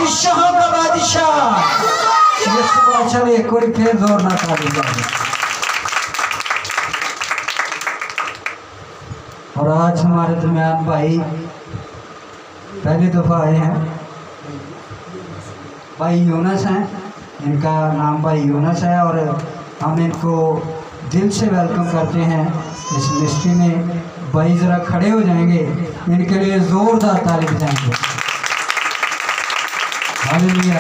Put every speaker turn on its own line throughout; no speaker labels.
बादशाहों का बादशाह यीशु बादशाह ने एक बार फिर जोर ना ताली बजाई। और आज हमारे दरमियान भाई पहली दफ़ा आए हैं, भाई यूनस हैं, इनका नाम भाई यूनस है और हम इनको दिल से वेलकम करते हैं इस मिनिस्ट्री में। भाई ज़रा खड़े हो जाएंगे, इनके लिए ज़ोरदार ताली बजाएंगे। हालेलुया।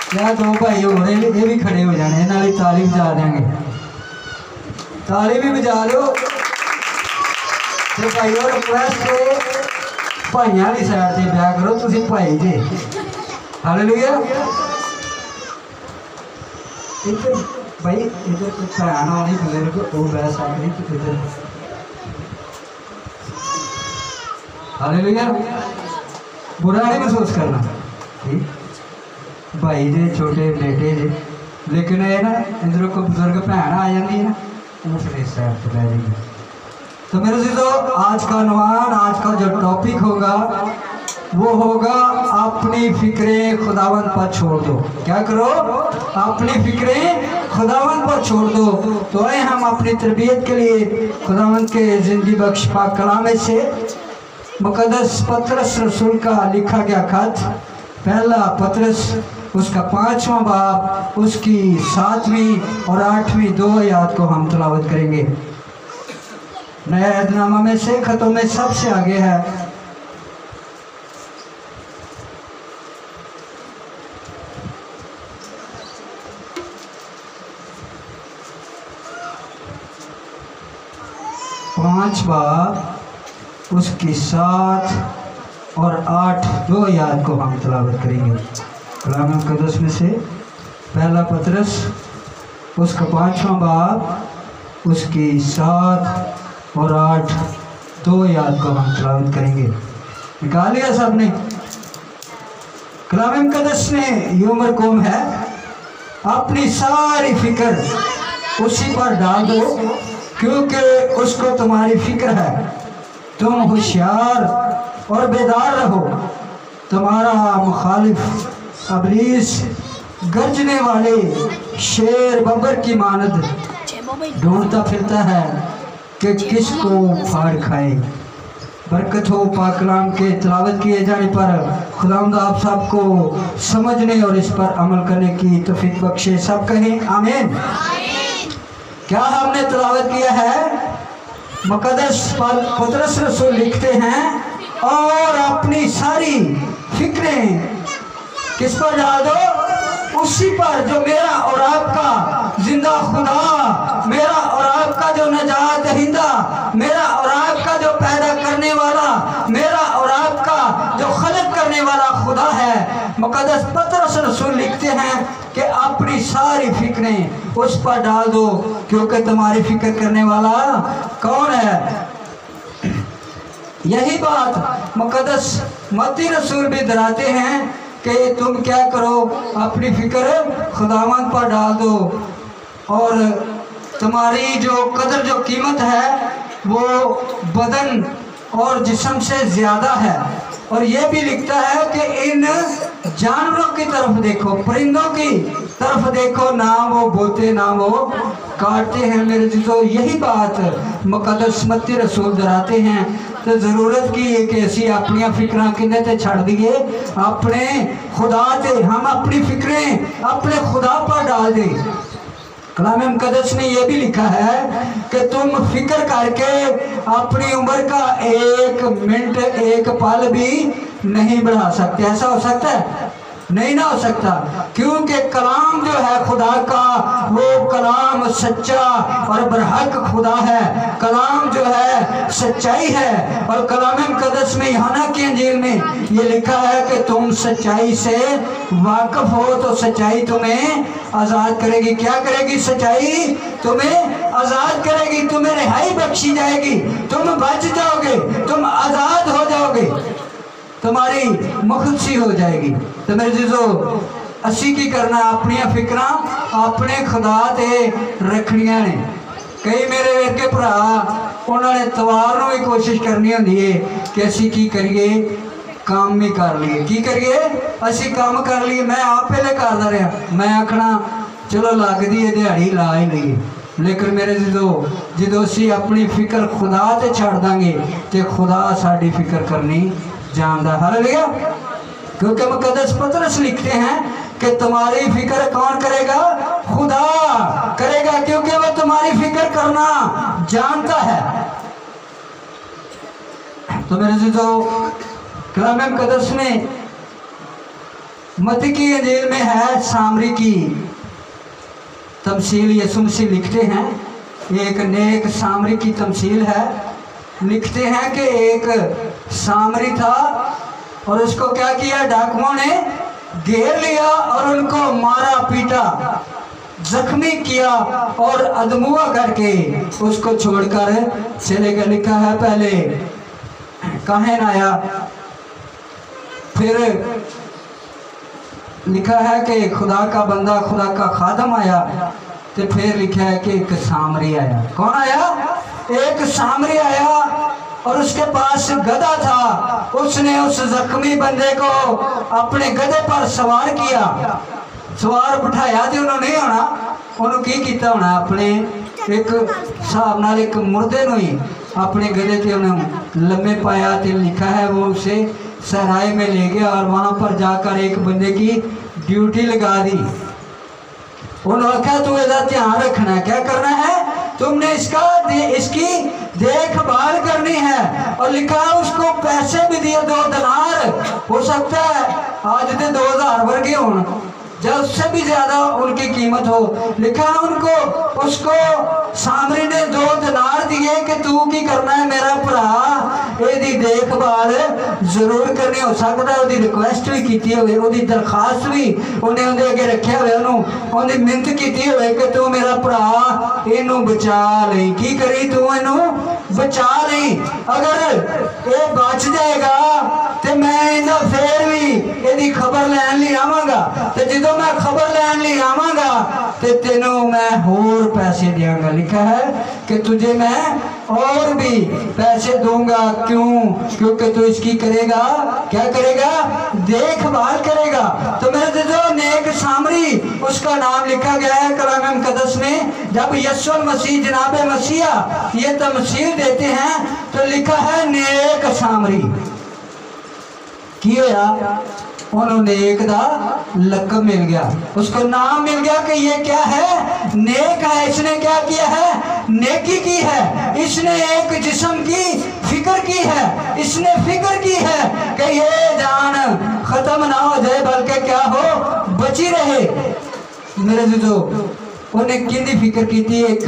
क्या दो भाई हो रहे, ये भी खड़े हो जाने, इन्होंने भी ताली बजा देंगे। ताली भी बजा लो तो भाई और रिक्वेस्ट है भाइयों की साइड से ब्याह करो, तुम भाई जे। हालेलुया। इधर भाई इधर कुछ भैन आनी मेरे को वो बह सकती तो इधर। हालेलुया। बुरा नहीं महसूस करना, ठीक भाई जे छोटे बेटे जे, लेकिन ये ना इधर को बुजुर्ग भैन आ जाती है ना, वो फिर इस साइड पर रह जाएगी। तो मेरे से तो आज का नवान, आज का जो टॉपिक होगा वो होगा अपनी फिक्रें खुदावंद पर छोड़ दो। क्या करो? अपनी फिक्रें खुदावंद पर छोड़ दो। तो आए हम अपनी तरबियत के लिए खुदावंद के जिंदगी बख्श पाक कलाम से मुकद्दस पतरस रसूल का लिखा गया खत, पहला पतरस उसका 5वां बाब, उसकी 7वीं और 8वीं 2 आयत को हम तिलावत करेंगे। नया अहदनामा में से खतों में सबसे आगे है। पांच बाब उसकी 7 और 8 2 आयत को हम तिलावत करेंगे। कलाम मुकद्दस में से पहला पतरस उसका 5वां बाब उसकी 7 और 8 2 आयत को हम तिलावत करेंगे। निकाल लिया सबने? कलाम मुकद्दस ने ये मरकूम है, अपनी सारी फिक्र उसी पर डाल दो क्योंकि उसको तुम्हारी फिक्र है। तुम होशियार और बेदार रहो। तुम्हारा मुखालिफ अबलीस गरजने वाले शेर बब्बर की मानद ढूंढता फिरता है कि किसको फाड़ खाए। बरकत हो पाक कलाम के तिलावत किए जाने पर खुदावंद आप सबको समझने और इस पर अमल करने की तौफीक बख्शे। सब कहें आमीन। क्या हमने तिलावत किया है? मुकद्दस पतरस रसूल लिखते हैं और अपनी सारी फिक्रें किस पर डाल दो? उसी पर जो मेरा और आपका जिंदा खुदा, मेरा और आपका जो नजात दहिंदा, मेरा और आपका जो पैदा करने वाला, मेरा और आपका जो खलक करने वाला खुदा है। मुकद्दस पतरस रसूल लिखते हैं कि अपनी सारी फिक्रें उस पर डाल दो क्योंकि तुम्हारी फिक्र करने वाला कौन है? यही बात मुकद्दस मत्ती रसूल भी डराते हैं कि तुम क्या करो? अपनी फिक्र खुदावंद पर डाल दो और तुम्हारी जो कदर जो कीमत है वो बदन और जिस्म से ज़्यादा है। और ये भी लिखता है कि इन जानवरों की तरफ देखो, परिंदों की तरफ देखो, ना वो बोते ना वो काटते हैं। मेरे तो यही बात मुकद्दस मत्ती रसूल डराते हैं। तो ज़रूरत की एक ऐसी अपनी फिक्र किन्ने ते छड़ दिए, अपने खुदा से हम अपनी फिक्रें अपने खुदा पर डाल दें। कलाम मुकद्दस ने यह भी लिखा है कि तुम फिक्र करके अपनी उम्र का 1 मिनट 1 पल भी नहीं बढ़ा सकते। ऐसा हो सकता है? नहीं ना हो सकता, क्योंकि कलाम जो है खुदा का वो कलाम सच्चा और बरहक खुदा है। कलाम जो है सच्चाई है। और कलाम मुकद्दस में यूहन्ना की इंजील में ये लिखा है कि तुम सच्चाई से वाकिफ हो तो सच्चाई तुम्हें आज़ाद करेगी। क्या करेगी? सच्चाई तुम्हें आज़ाद करेगी, तुम्हें रिहाई बख्शी जाएगी, तुम बच जाओगे, तुम आज़ाद हो जाओगे, तुम्हारी मुखलसी हो जाएगी। तो मेरे जीजो असी की करना अपनी फिक्र अपने खुदा ते रखनिया ने। कई मेरे वर्गे भरा उन्होंने तवार भी कोशिश करनी होंगी है कि असी की करिए काम भी कर लिए की करिए असी काम कर लिए मैं आप पहले करता रहा मैं आखना चलो लगती है दिहाड़ी ला ही लीए लेकिन मेरे जो असी अपनी फिक्र खुदा ते छड़ देंगे तो खुदा साड़ी फिक्र करनी जानता हालेलुया क्योंकि मुकद्दस पतरस लिखते हैं कि तुम्हारी फिक्र कौन करेगा खुदा करेगा क्योंकि वो तुम्हारी फिक्र करना जानता है। तो मेरे जो कलाम मुकद्दस में मत्ती की इंजील में है सामरी की तमसील यीशु मसीह लिखते हैं एक नेक सामरी की तमसील है लिखते हैं कि एक सामरी था और उसको क्या किया डाकुओं ने घेर लिया और उनको मारा पीटा जख्मी किया और अदमुआ करके उसको छोड़कर चले गए। लिखा है पहले काहिन आया फिर लिखा है कि खुदा का बंदा खुदा का खादम आया तो फिर लिखा है कि एक सामरी आया। कौन आया एक सामरी आया और उसके पास गधा था उसने उस जख्मी बंदे को अपने गधे पर सवार किया सवार बिठाया तो उन्होंने नहीं होना उन्होंने की किया होना अपने एक हिसाब नाल एक मुर्दे नूं ही अपने गधे पे उन्हें लम्बे पाया तो लिखा है वो उसे सहराए में ले गया और वहाँ पर जाकर एक बंदे की ड्यूटी लगा दी। उन्होंने कहा तू इसका ध्यान रखना है क्या करना है तुमने इसकी देखभाल करनी है और लिखा है उसको पैसे भी दिए 2 दिनार हो सकता है आज तो 2000 वर्गे हों जब उससे भी ज्यादा उनकी कीमत हो। लिखा है उनको उसको सामरी ने 2 दिनार दिए कि तू की करना है मेरा भरा एदी देखभाल जरूर करनी हो सकता है रिक्वेस्ट भी की हो दरखास्त भी उन्हें उनके अगे रखे हुए उन्हें मिन्नत की हो कि तू मेरा भरा इनू बचा ली की करी तू इनू बचा ली अगर ये बच जाएगा तो मैं इन्हें फिर भी यदि खबर लैन ली आवांगा तो जो मैं खबर लैन ली आवांगा तो तेनों मैं होर पैसे देंगा। लिखा है कि तुझे मैं और भी पैसे दूंगा क्यों क्योंकि तू इसकी करेगा क्या करेगा देखभाल करेगा। तो मेरे जो नेक सामरी उसका नाम लिखा गया है कलाम मुकद्दस में जब यीशु मसीह जनाब मसीहा ये तमसील देते हैं तो लिखा है नेक सामरी की होया उन्होंने एक दा लकब मिल गया उसको नाम मिल गया कि ये क्या है नेक है। इसने क्या किया है नेकी की है इसने एक जिस्म की फिक्र की है इसने फिक्र की है कि ये जान खत्म ना हो जाए बल्कि क्या हो बची रहे। मेरे जो उन्हें किंदी फिक्र की थी एक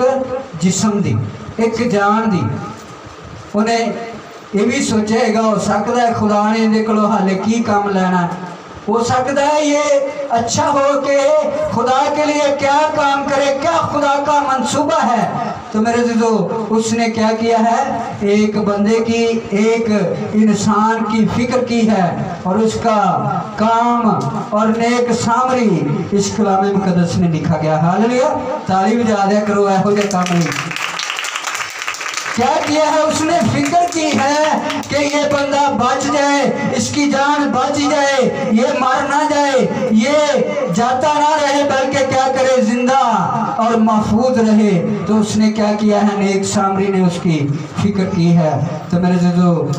जिस्म दी एक जान दी उन्हें ये भी सोचेगा हो सकता है खुदा ने इहदे कोलों हाले की काम लेना हो सकता है ये अच्छा हो कि खुदा के लिए क्या काम करे क्या खुदा का मंसूबा है। तो मेरे जो उसने क्या किया है एक बंदे की एक इंसान की फिक्र की है और उसका काम और नेक सामरी इस कलाम मुकद्दस में लिखा गया। हालेलुया तारीफ बजा दिया करो ऐहो जिहा काम नहीं क्या किया है उसने फिक्र की है कि ये बंदा बच जाए इसकी जान बच जाए ये मर ना जाए ये जाता ना रहे बल्कि क्या करे जिंदा और महफूज रहे। तो उसने क्या किया है नेक सामरी ने उसकी फिक्र की है। तो मेरे जो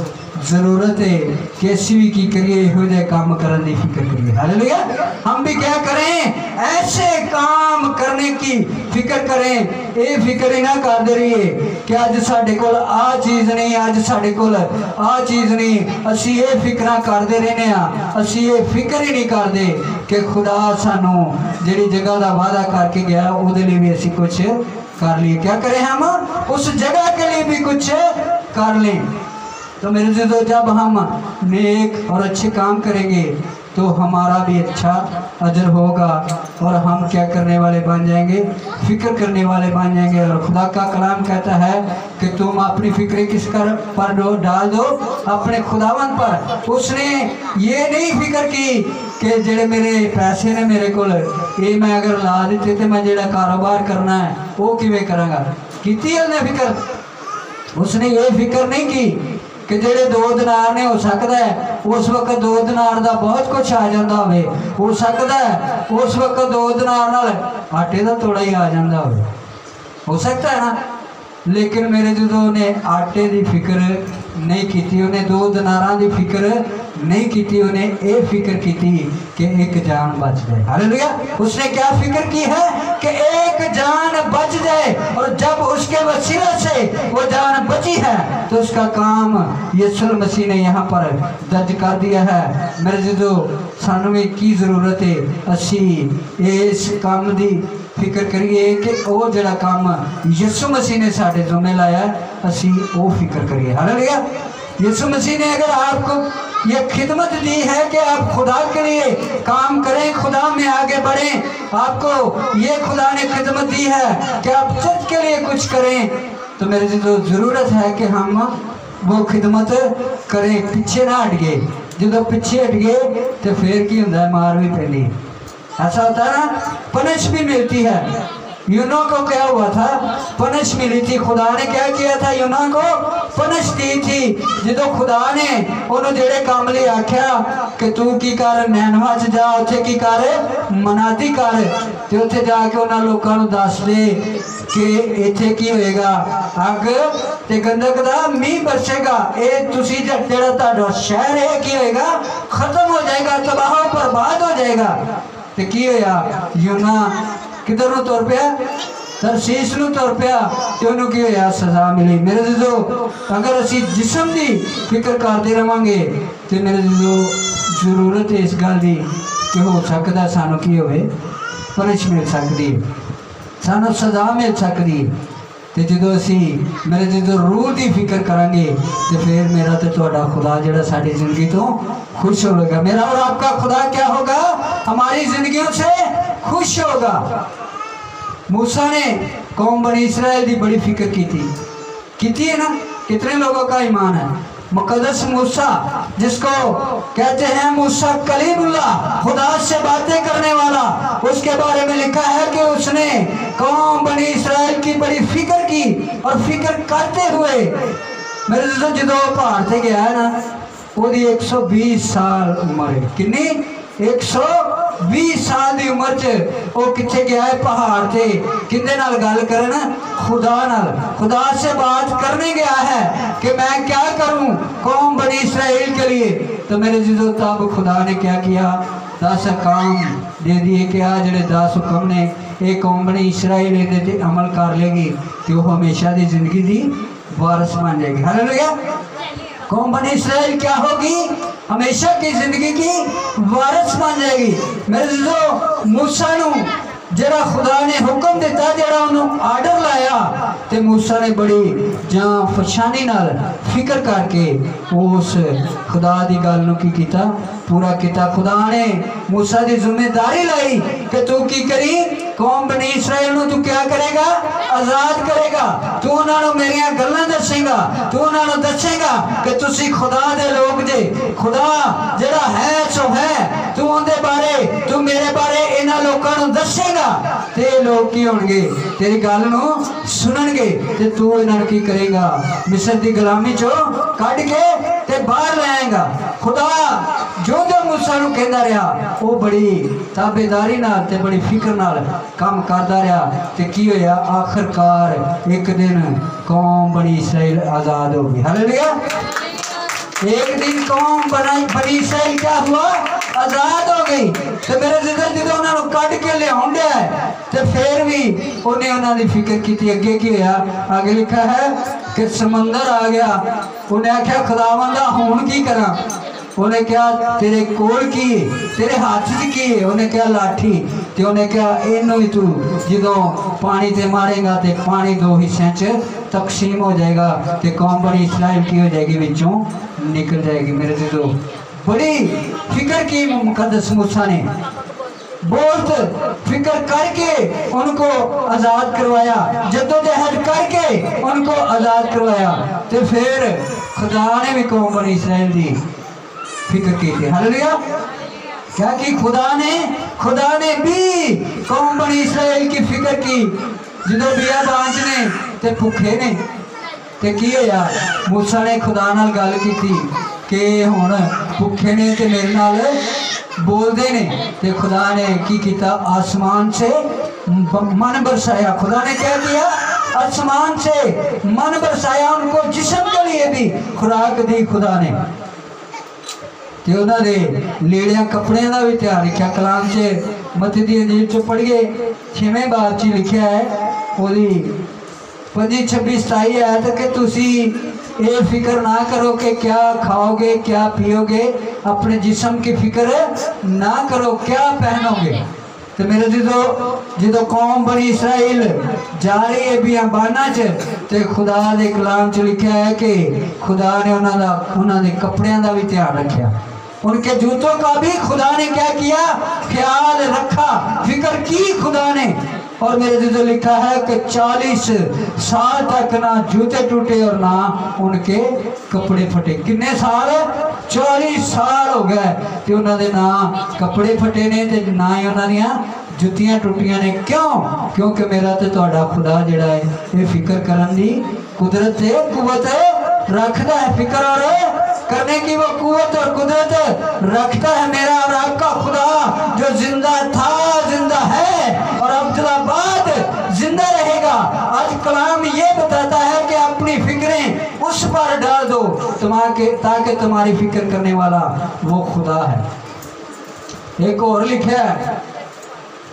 जरूरत है कैसी भी की करिए हो जाए काम करने की फिक्र करिए। हालेलुया हम भी क्या करें ऐसे काम करने की फिक्र करें ये फिक्र ही ना करते रहिए कि अज साडे कोल आ चीज़ नहीं अज साडे कोल आ चीज़ नहीं असी ये फिक्र करते रहने असी ये फिक्र ही नहीं करते कि खुदा सानू जिहड़ी जगह का वादा करके गया उहदे लिए भी असी कुछ कर लिए क्या करें हम उस जगह के लिए भी कुछ कर लें। तो मेरे जो जब हम नेक और अच्छे काम करेंगे तो हमारा भी अच्छा अजर होगा और हम क्या करने वाले बन जाएंगे फिक्र करने वाले बन जाएंगे। और खुदा का कलाम कहता है कि तुम अपनी फिक्र किस पर डाल दो अपने खुदावंद पर। उसने ये नहीं फिक्र की कि जेड़े मेरे पैसे ने मेरे को ये मैं अगर ला देते तो मैं जेड़ा कारोबार करना है वो किवें करांगा कीती उसने फिक्र। उसने ये फिक्र नहीं की कि जेड़े 2 दिनार ने हो सकता है उस वक्त 2 दिनार का बहुत कुछ आ जाता हो सकता है उस वक्त 2 दिनार नाल आटे का तोड़ा ही आ जाता हो सकता है ना। लेकिन मेरे जो ने आटे की फिक्र नहीं की, उन्हें 2 दिनारां की फिक्र नहीं की, उन्हें ये फिक्र की कि एक जान बच जाए। हालेलुया। उसने क्या फिक्र की है कि एक जान बच जाए, और जब उसके वसीले से वो जान बची है तो उसका काम यीशु मसीह ने यहाँ पर दर्ज कर दिया है। मेरे जो सानू में की जरूरत है असी इस काम की फिक्र करिए कि वो जड़ा काम यीशु मसीह ने साढ़े जुम्मे लाया असी वो फिक्र करिए। हालेलुया। यीशु मसीह ने अगर आपको ये खिदमत दी है कि आप खुदा के लिए काम करें, खुदा में आगे बढ़ें, आपको ये खुदा ने खिदमत दी है कि आप चर्च के लिए कुछ करें, तो मेरे जो ज़रूरत है कि हम वो खिदमत करें, पीछे ना हट गए। जो पीछे हट गए तो फिर की होता है, मार भी पैंदी, ऐसा होता है ना, पनिश भी मिलती है। यूना को क्या हुआ था, पनिश मिली थी। खुदा ने क्या किया था, यूना को पनिश दी थी। जो खुदा ने उन्होंने जेड़े काम लिए आख्या कि तू की कर, नैनवा च जा, उत्थे की कर, मनादी कर, ते उत्थे जाके उन्होंने लोगों को दस दे कि इत्थे की होएगा, अग ते गंदक दा मींह बरसेगा, ये तुसी जेड़ा तुहाडा शहर है की होएगा, खत्म हो जाएगा, तबाह बर्बाद हो जाएगा। ते की होया, यूना किधर नूं तुर पिया, तरसीस नूं तुर पिया, ते उन्होंने की होया, सजा मिली। मेरे जो अगर असी जिस्म की फिक्र करते रहांगे तो मेरे जो जरूरत है इस गल की कि हो सकता सानू की होवे, पनिश मिल सकती, सानू सजा मिल सकती। तो जो असी मेरे जो रूह की फिक्र करांगे तो फिर मेरा तो तुहाडा खुदा जिहड़ा साडी जिंदगी तो खुश होगा। मेरा और आपका खुदा क्या होगा, हमारी जिंदगियों से खुश होगा। मूसा ने कौम बनी इसराइल की बड़ी फिक्र की है ना। कितने लोगों का ईमान है, मुकद्दस मूसा जिसको कहते हैं मूसा कलीमुल्लाह, खुदा से बातें करने वाला, उसके बारे में लिखा है कि उसने कौम बनी इसराइल की बड़ी फिक्र की, और फिक्र करते हुए मेरे जो पहाड़ से गया है ना, वो 120 साल उम्र है। कितनी, 120 साल की उम्र च वो कितने गया है, पहाड़ से किंदे नाल गल करन, खुदा नाल, खुदा से बात करने गया है कि मैं क्या करूं कौम बनी इसराइल के लिए। तो मेरे जो तब खुदा ने क्या किया, 10 काम दे दिए कि आ जड़े 10 हुक्म ने ये कौम बनी इसराइल ये अमल कर लेगी तो वो हमेशा की जिंदगी की वारस बन जाएगी। हालेलुया। कौम बनी इसराइल क्या होगी, हमेशा की जिंदगी की वारस बन जाएगी। मेरे जो मूसा नू जरा खुदा ने हुक्म दिता, जरा उन्होंने आर्डर लाया, तो मूसा ने बड़ी जान परेशानी नाल फिक्र करके उस खुदा की गल नू की कीता, पूरा किया। खुदा ने मूसा की जिम्मेदारी लाई कि तू की करी, कौम बनी इसराइल नू तू क्या करेगा, आजाद करेगा, तू उन्होंने मेरिया गल्लां दसेगा, तू उन्होंने दसेगा कि तुसी खुदा दे लोग जे, खुदा जरा है सो है, तू उनके बारे, तू मेरे बारे इन्हां लोकां नू दसेगा, ते लोग की होणगे, तेरी गल नू सुनणगे, ते तू इन्हां नू की करेगा, मिस्र दी गुलामी चो कढ के ते बाहर ले आएगा। खुदा जो मूसा नू कहंदा रहा वो बड़ी ताबेदारी नाल ते बड़ी फिक्र नाल काम करदा रहा, ते की होया, आखिरकार एक दिन कौम बनी इसराइल आजाद हो गई। हालेलुया। एक दिन कौम बनी इसराइल क्या हुआ, आजाद हो गई। तो मेरे जिधर जिधर उन्होंने कट के लिया तो फिर भी उन्हें उन्होंने फिक्र की। अगे की होया, आगे लिखा है कि समंदर आ गया, उन्हें आख्या खुदावंदा हुण की करा, उन्हें क्या तेरे कोल की, तेरे हाथ च की है, उन्हें क्या लाठी, तो उन्हें क्या इनू ही तू जो पानी ते मारेगा तो पानी 2 हिस्सों च तकसीम हो जाएगा, तो कौम बड़ी इसराइल की हो जाएगी, विचों निकल जाएगी। मेरे जो बड़ी फिक्र की मुकद्दस मूसा ने, बहुत फिक्र करके उनको आज़ाद करवाया, जद्दोजहद करके उनको आज़ाद करवाया। तो फिर खुदा ने भी कौम बनी इसराइल की फिक्र की थी। हालेलुया। क्या कि खुदा ने भी कौम बनी इसराइल की फिक्र की। जो बिया बांझ ने ते भुखे ने, ते की होया, मूसा ने खुदा नाल गल की थी कि हुण भुखे ने ते मेरे नाल बोलते ने। ते खुदा ने की किया, आसमान से मन बरसाया। खुदा ने क्या किया, आसमान से मन बरसाया, उनको जिस्म के लिए भी खुराक दी खुदा ने। ते उन्होंने लीड़ियां कपड़ियां का भी ध्यान रखा। कलाम च मत्ती दी अंजील च पढ़िए 6वें बाब च लिखा है, ओदी 25, 26, 27 है कि तुसी ये फिक्र ना करो कि क्या खाओगे क्या पियोगे, अपने जिस्म की फिक्र ना करो क्या पहनोगे। तो मेरे जो कौम बनी इसराइल जा रही है बियाबाना च, ते खुदा दे कलाम च लिखा है कि खुदा ने उन्होंने कपड़ियां का भी ध्यान रखा, उनके जूतों का भी खुदा ने क्या किया, ख्याल रखा, फिक्र की खुदा ने। और मेरे जो लिखा है कि 40 साल तक ना जूते टूटे और ना उनके कपड़े फटे। कितने साल, 40 साल हो गए कि उन्होंने ना कपड़े फटे ने ते ना ही उन्होंने जुतियां टूटियां ने। क्यों? क्योंकि मेरा तो तुहाडा खुदा जिहड़ा है ये फिक्र करन दी कुदरत है, कुवत रखता है। फिक्र और करने की वो कुवत और कुदरत रखता है मेरा और आपका खुदा, जो जिंदा था, जिंदा है और अब्दुल्लाबाद जिंदा रहेगा। आज कलाम ये बताता है कि अपनी फिक्रें उस पर डाल दो ताकि तुम्हारी फिक्र करने वाला वो खुदा है। एक और लिखा है,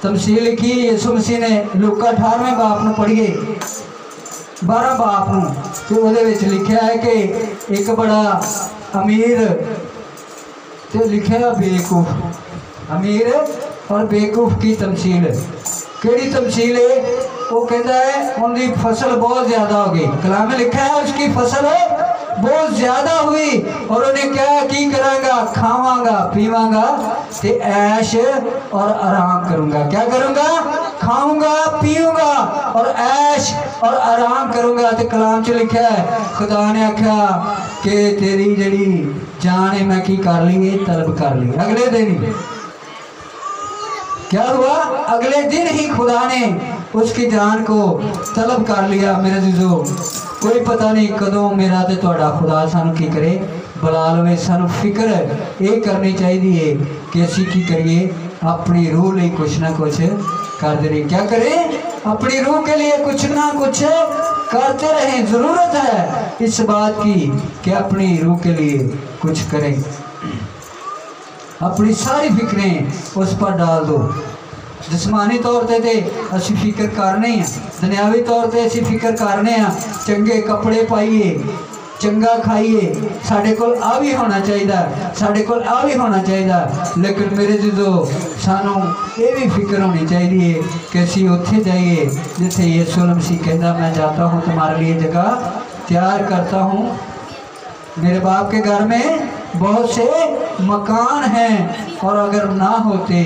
तमसील लिखी यीशु मसीह ने लूका 18वें बाप में पढ़िए 12 बाप में, तो वो लिखा है कि एक बड़ा अमीर तो लिखा बेवकूफ, अमीर और बेवकूफ की तमसील। केड़ी तमसील है? वो कहता है उनकी फसल बहुत ज्यादा हो गई। कलाम में लिखा है उसकी फसल बहुत ज्यादा हुई और उन्हें क्या की करांगा, खावांगा पीवांगा ते ऐश और आराम करूंगा। क्या करूंगा? खाऊंगा पीऊंगा और ऐश और आराम करूंगा। तो कलाम च लिखा है खुदा ने आख्या कि तेरी जड़ी जान है मैं की कर ली, तलब कर ली। अगले दिन क्या हुआ? अगले दिन ही खुदा ने उसकी जान को तलब कर लिया। मेरे जीजो कोई पता नहीं कदों मेरा ते तुहाडा खुदा सानू की करे बुला लवे। सानू फिक्र ये करनी चाहिए कि असी की करिए, अपनी रूह लिए कुछ ना कुछ करते रहे। क्या करें? अपनी रूह के लिए कुछ ना कुछ करते रहें। जरूरत है इस बात की कि अपनी रूह के लिए कुछ करें। अपनी सारी फिक्रें उस पर डाल दो। जिसमानी तौर पर असी फिक्र करने हैं, दुनियावी तौर पर असी फिक्र करने हैं, चंगे कपड़े पाइए, चंगा खाइए, साढ़े कोल आ भी होना चाहिए, साढ़े कोल आ भी होना चाहिए। लेकिन मेरे जो सानू ये भी फिक्र होनी चाहिए कि असी उत्थे जाइए जिथे यीशु मसीह कहता मैं जाता हूँ तुम्हारे लिए जगह तैयार करता हूँ। मेरे बाप के घर में बहुत से मकान हैं और अगर ना होते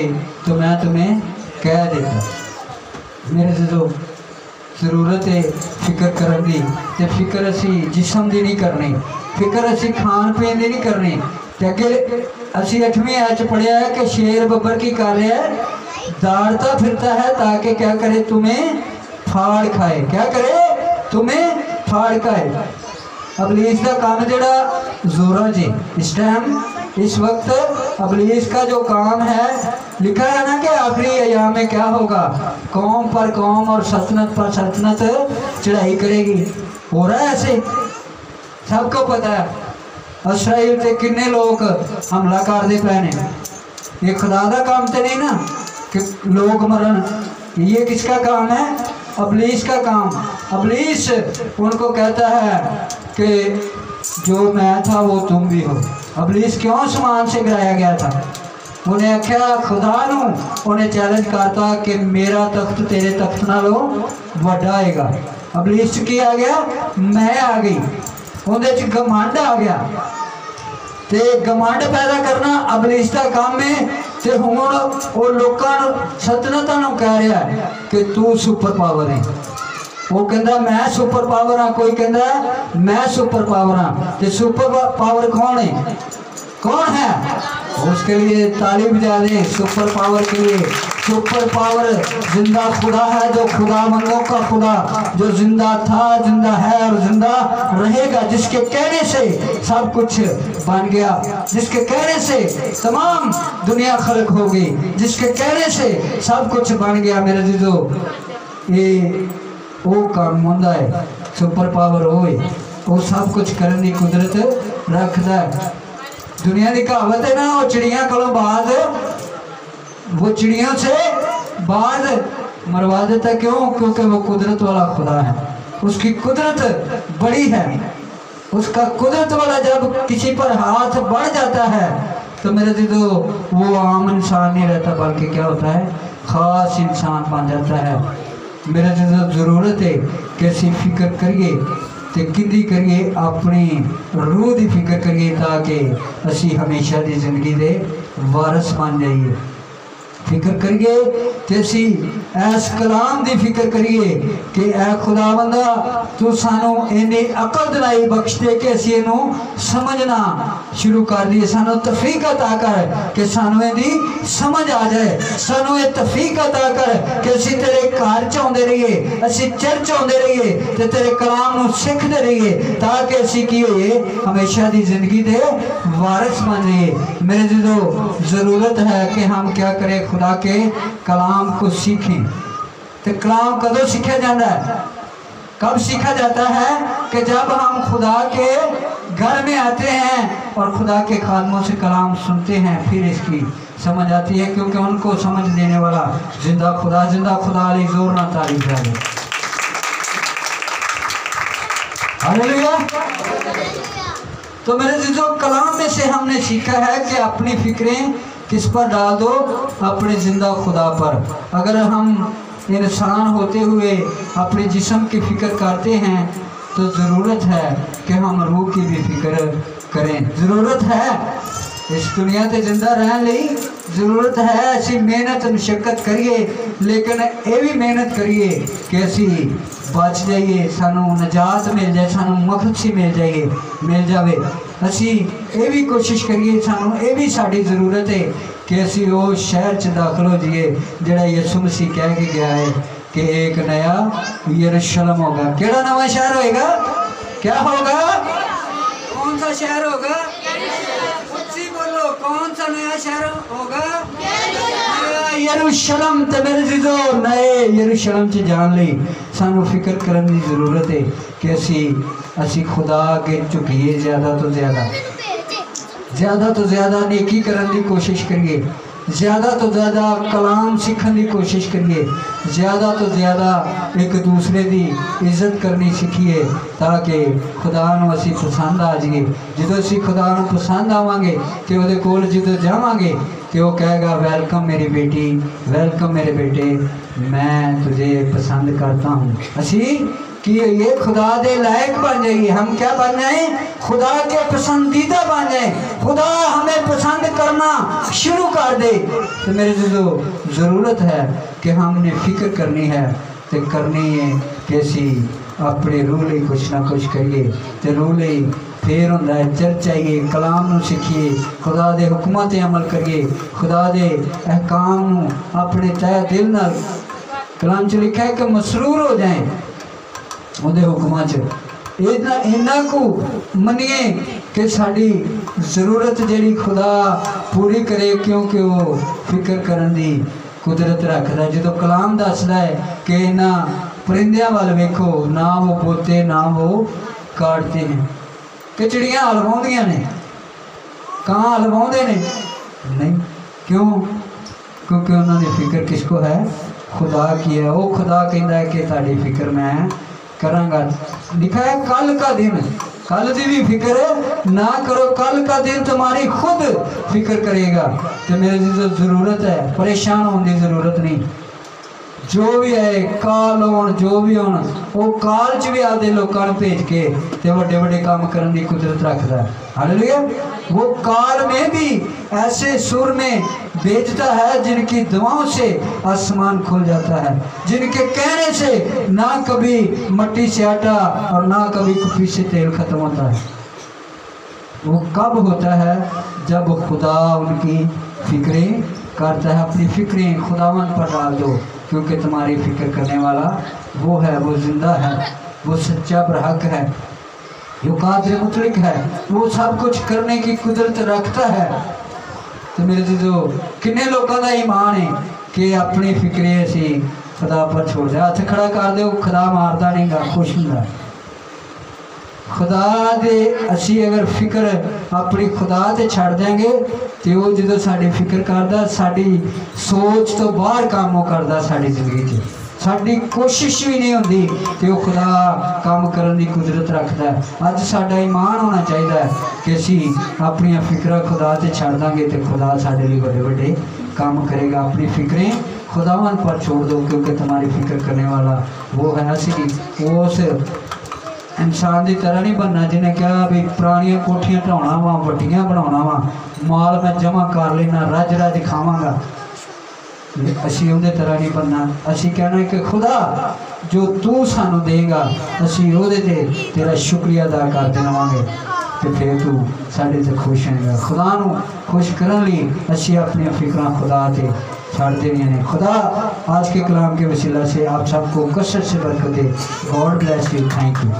तो मैं तुम्हें कह देता। मेरे जो जरूरत है फिक्र करने की, तो फिक्र असी जिस्म की नहीं करनी, फिक्र असी खान पीन की नहीं करनी। तो अगे असी 8वीं आयत पढ़िया है कि शेर बब्बर की कर रहा है, दौड़ता फिरता है ताकि क्या करे, तुम्हें फाड़ खाए। क्या करे? तुम्हें फाड़ खाए। अबलीस का काम जड़ा जोरा जी इस टाइम इस वक्त अबलीस का जो काम है, लिखा है ना कि आखिरी अयाम में क्या होगा, कौम पर कौम और सल्तनत पर सल्तनत चढ़ाई करेगी। हो रहा है ऐसे, सबको पता है। इसराइल से कितने लोग हमला करते पे ने। ये खुदा का काम तो नहीं ना कि लोग मरन, ये किसका काम है? अबलीस का काम। अबलीस उनको कहता है कि जो मैं था वो तुम भी हो। अबलीस क्यों आसमान से गिराया गया था? उन्हें आख्या खुदा नू उन्हें चैलेंज करता कि मेरा तख्त तेरे तख्त नालों वड्डा आएगा। अबलीस की आ गया, मैं आ गई, उन्हें घमंड आ गया। ते घमंड पैदा करना अबलीस का काम है। ते हुण वो लोगों सल्तनतां नूं कह रहा है कि तू सुपर पावर है। वो कहता मैं सुपर पावर हाँ, कोई कहता मैं सुपर पावर हाँ। तो सुपर पावर कौन है? कौन है? उसके लिए ताली बजा दें सुपर पावर के लिए। सुपर पावर जिंदा खुदा है, जो खुदाबंदों का खुदा, जो जिंदा था, जिंदा है और जिंदा रहेगा, जिसके कहने से सब कुछ बन गया, जिसके कहने से तमाम दुनिया खलक हो गई, जिसके कहने से सब कुछ बन गया। मेरे जीजो ये वो काम होंदा है, सुपर पावर होए, वो सब कुछ करने की कुदरत रखता है। दुनिया की कहावत है ना, वो चिड़िया को बाद, वो चिड़ियों से बाद मरवा देता। क्यों? क्योंकि वो कुदरत वाला खुदा है, उसकी कुदरत बड़ी है। उसका कुदरत वाला जब किसी पर हाथ बढ़ जाता है तो मेरे दीदो वो आम इंसान नहीं रहता, बल्कि क्या होता है, खास इंसान बन जाता है। मेरे दीदो जरूरत है कि असी फिक्र करिए तो किंदी करिए, अपनी रूह की फिक्र करिए ताकि असी हमेशा की जिंदगी के वारस बन जाइए। फिक्र करिए तो असी ऐस कलाम की फिक्र करिए कि ऐ खुदावंदा तू सानू इन्नी अकल दिलाई बख्श दे कि असी इनू समझना शुरू कर दिए। सानू तफीक अता कर कि सानू इहदी समझ आ जाए। सानू ये तफीक अता कर कि असी तेरे घर च आउंदे रहिए, असी चर्च आउंदे रहिए ते तेरे कलाम नू सीखदे रहिए ताकि असी की होइए, हमेशा दी जिंदगी दे वारिस बन जाइए। मेरे जो जरूरत है कि हम क्या करें, खुदा के कलाम को सीखें। तो कलाम कदों सीखा जाता है? कब सीखा जाता है? कि जब हम खुदा के घर में आते हैं और खुदा के खादमों से कलाम सुनते हैं, फिर इसकी समझ आती है, क्योंकि उनको समझ देने वाला जिंदा खुदा अली जोर ना तारीफ है। हालेलुया। तो मेरे जो कलाम में से हमने सीखा है कि अपनी फिक्रें किस पर डाल दो, अपने जिंदा खुदा पर। अगर हम इंसान होते हुए अपने जिस्म की फिक्र करते हैं तो ज़रूरत है कि हम रूह की भी फिक्र करें। ज़रूरत है इस दुनिया से जिंदा रहने लई, ज़रूरत है ऐसी मेहनत मुशक्कत करिए, लेकिन ये भी मेहनत करिए कि असी बच जाइए, सानू नजात मिल जाए, सानू मखलसी मिल जाए। असी ये भी कोशिश करिए, सानू ये भी साड़ी ज़रूरत है कि असी वो शहर च दाखिल हो जाइए जिहड़ा यीशु मसीह कह के गया है कि एक नया यरूशलेम होगा। केड़ा नवा शहर होएगा? क्या होगा? कौन सा शहर होगा? उच्ची बोलो, कौन सा नया शहर होगा? यरूशलेम। ते मेरे जीजो नए यरूशलेम च जान लई सानू फिक्र करने की जरूरत है कि असी खुदा के झुकीए, ज़्यादा तो ज़्यादा नेकी करने की कोशिश करिए, ज़्यादा तो ज़्यादा कलाम सीखने की कोशिश करिए, ज़्यादा तो ज़्यादा एक दूसरे की इज्जत करनी सीखिए ताकि खुदा नूं असी पसंद आ जाइए। जो असी खुदा नूं पसंद आवांगे तो वो कोल जो जावांगे तो वह कहेगा, वेलकम मेरी बेटी, वेलकम मेरे बेटे, मैं तुझे पसंद करता हूँ। असी कि ये खुदा दे लायक बन जाइए। हम क्या बन जाए? खुदा के पसंदीदा बन जाए। खुदा हमें पसंद करना शुरू कर दे। तो मेरे जो ज़रूरत है कि हमने फिक्र करनी है तो करनी है कि असी अपने रूह ਲਈ कुछ ना कुछ करिए। तो रूह ਲਈ फिर होंदा है चर्च आइए, कलाम नूं सीखिए, खुदा दे हुक्मां ते अमल करिए, खुदा दे अहकाम नूं अपने तय दिल नाल, कलाम च लिखा है कि मसरूर हो जाए उहदे हुक्मां च। इन्ना को मनिए कि साड़ी जरूरत जिहड़ी खुदा पूरी करे, क्योंकि वो फिक्र करन दी कुदरत रखदा। जो कलाम दसदा है कि इन्हां परिंदियां वाल वेखो, ना वो बोते ना वो काटते हैं, कि चिड़ियाँ हलवाउंदियां ने, कां हलवाउंदे ने नहीं। क्यों? क्योंकि उन्होंने फिक्र किसको है? खुदा की है। वो खुदा कहता है कि ताड़ी फिक्र मैं करांगा। लिखा है कल का दिन, कल की भी फिक्र ना करो, कल का दिन तुम्हारी खुद फिक्र करेगा। तो मेरे जो ज़रूरत है, परेशान होने की ज़रूरत नहीं। जो भी है काल हो, जो भी हो, वो काल च भी आते लोगों भेज के तो बड़े बड़े काम करने की कुदरत रखता है। हालेलुया। वो काल में भी ऐसे सुर में भेजता है जिनकी दुआओं से आसमान खुल जाता है, जिनके कहने से ना कभी मट्टी से आटा और ना कभी कुफी से तेल खत्म होता है। वो कब होता है जब खुदा उनकी फ़िक्रें करता है। अपनी फ़िक्रें खुदावंद पर डाल दो, क्योंकि तुम्हारी फ़िक्र करने वाला वो है, वो ज़िंदा है, वो सच्चा बरहक है, जो कादिर मुतलक है, वो सब कुछ करने की कुदरत रखता है। तो मेरे जो किन्ने लोगों का ईमान है कि अपनी फ़िक्रें असी खुदा पर छोड़ दे। हथ खड़ा कर दो, खुदा मारता नहीं गा, खुश होंदा। खुदा दे असी अगर फिक्र अपनी खुदा ते छड़ देंगे तो वो जो साड़ी फिक्र करता, साड़ी सोच तो बाहर काम करता, साड़ी जिंदगी च साड़ी कोशिश भी नहीं होती तो वो खुदा काम करने की कुदरत रखता है। अज साडा ईमान होना चाहिए कि असी अपनी फिक्र खुदा ते छड़ देंगे तो खुदा साडे लिए बड़े बड़े काम करेगा। अपनी फिक्रें खुदावन पर छोड़ दो, क्योंकि तुम्हारी फिक्र करने वाला वो है। असी उस इंसान की तरह नहीं बनना जिन्हें कहा भी पुरानियां कोठियां ढाउणा वा, वड्डियां बनाउणा वा, माल मैं जमा कर लेना, रज रज खावांगा। असी उहदे तरह नहीं बनना। असी कहना कि खुदा जो तू सानू देगा असी उहदे ते तेरा शुक्रिया अदा करते रहांगे, तो फिर तू साडे ते खुश होएगा। खुदा नू खुश करने लई असी अपनी फिक्रां खुदा ते छड़ देनियां ने। खुदा आज के कलाम के वसीला से आप सबको कसरत से बरकत दे। God bless you, thank you.